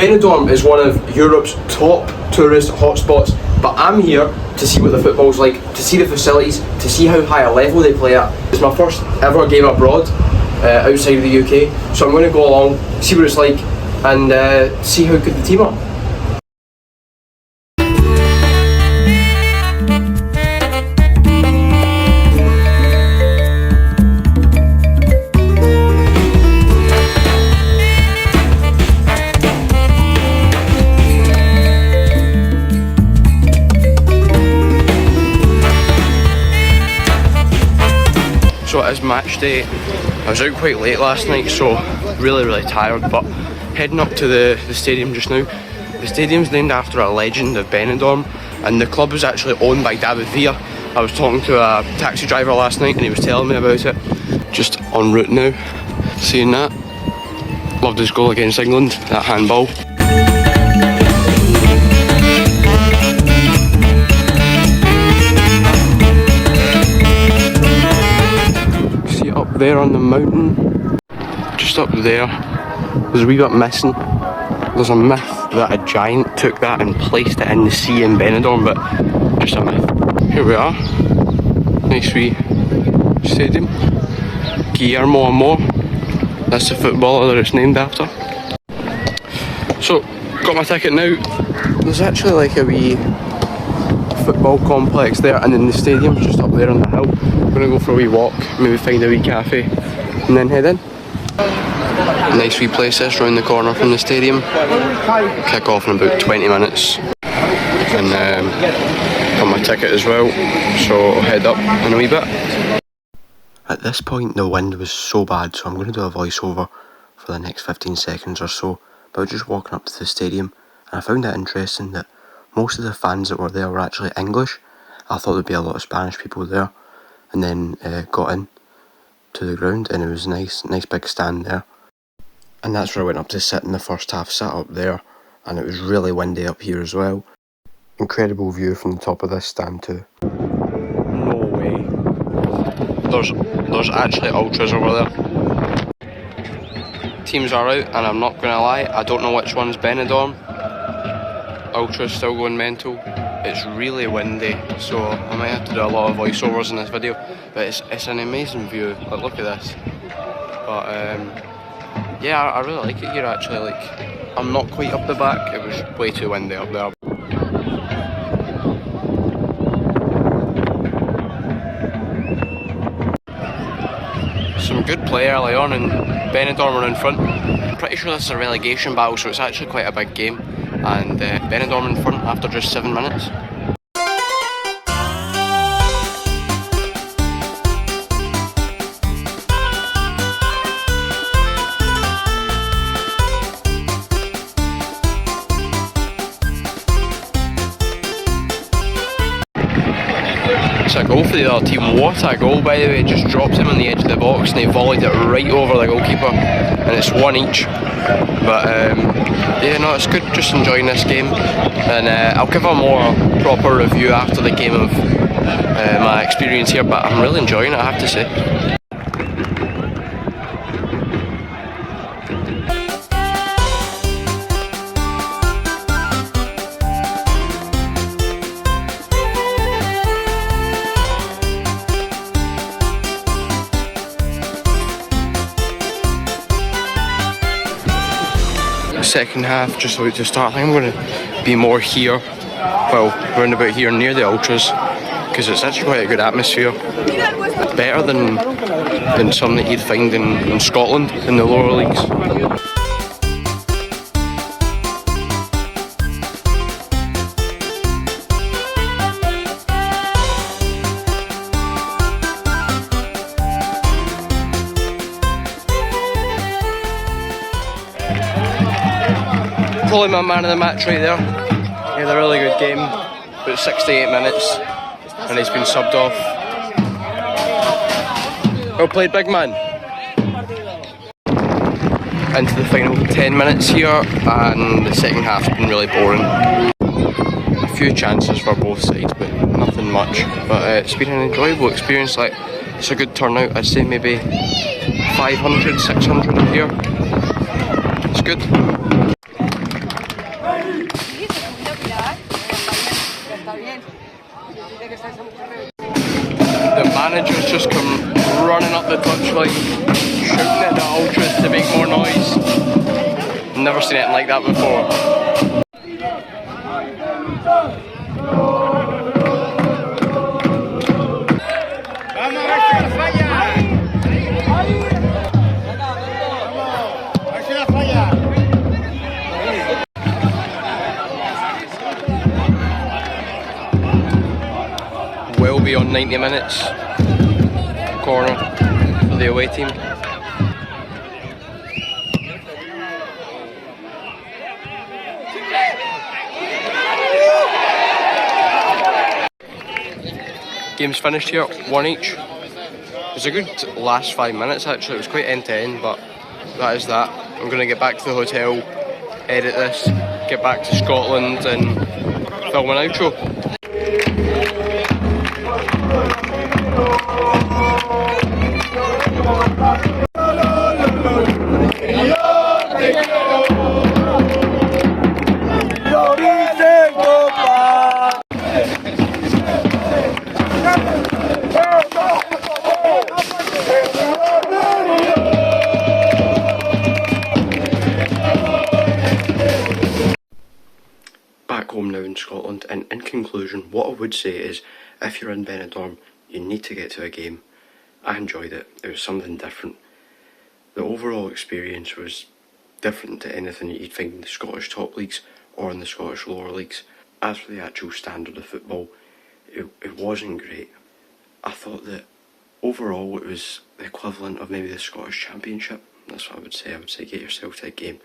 Benidorm is one of Europe's top tourist hotspots, but I'm here to see what the football's like, to see the facilities, to see how high a level they play at. It's my first ever game abroad, outside of the UK, so I'm going to go along, see what it's like, and see how good the team are. So it is match day. I was out quite late last night, so really tired, but heading up to the stadium just now. The stadium's named after a legend of Benidorm, and the club was actually owned by David Villa. I was talking to a taxi driver last night and he was telling me about it. Just en route now, seeing that. Loved his goal against England, that handball. There on the mountain, just up there, there's a wee bit missing. There's a myth that a giant took that and placed it in the sea in Benidorm, but just a myth. Here we are, nice wee stadium, Guillermo Amor, that's the footballer that it's named after. So, got my ticket now. There's actually like a wee football complex there, and then the stadium's just up there on the hill. I'm gonna go for a wee walk, maybe find a wee cafe, and then head in. Nice wee place this round the corner from the stadium. Kick off in about 20 minutes, and got my ticket as well, so I'll head up in a wee bit. At this point the wind was so bad, so I'm going to do a voiceover for the next 15 seconds or so about just walking up to the stadium, and I found it interesting that most of the fans that were there were actually English. I thought there'd be a lot of Spanish people there, and then got in to the ground, and it was nice big stand there. And that's where I went up to sit in the first half, sat up there, and it was really windy up here as well. Incredible view from the top of this stand too. No way. There's actually ultras over there. Teams are out, and I'm not gonna lie, I don't know which one's Benidorm. Ultra's still going mental. It's really windy, so I might have to do a lot of voiceovers in this video, but it's an amazing view. Like, look at this. But yeah, I really like it here actually. Like, I'm not quite up the back, it was way too windy up there. Some good play early on, and Benidorm are in front. I'm pretty sure this is a relegation battle, so it's actually quite a big game. And Benidorm in front after just 7 minutes. It's a goal for the other team. What a goal, by the way. It just dropped him on the edge of the box and he volleyed it right over the goalkeeper, and it's one each. But yeah, no, it's good just enjoying this game, and I'll give a more proper review after the game of my experience here, but I'm really enjoying it, I have to say. Second half just about to start. I think I'm going to be more here, well, round about here near the ultras, because it's actually quite a good atmosphere. Better than some that you'd find in Scotland in the lower leagues. Probably my man of the match right there. He had a really good game, about 68 minutes, and he's been subbed off. Well played, big man. Into the final 10 minutes here, and the second half's been really boring. A few chances for both sides, but nothing much. But it's been an enjoyable experience. Like, it's a good turnout. I'd say maybe 500, 600 in here. It's good. The managers just come running up the touchline, shouting at the ultras to make more noise. Never seen anything like that before. Well beyond 90 minutes. Corner for the away team. Game's finished here, 1 each. It was a good last 5 minutes actually, it was quite end to end, but that is that. I'm going to get back to the hotel, edit this, get back to Scotland and film an outro. Back home now in Scotland, and in conclusion, what I would say is, if you're in Benidorm, you need to get to a game. I enjoyed it, it was something different. The overall experience was different to anything that you'd find in the Scottish top leagues or in the Scottish lower leagues. As for the actual standard of football, it wasn't great. I thought that overall it was the equivalent of maybe the Scottish Championship. That's what I would say. I would say get yourself to a game.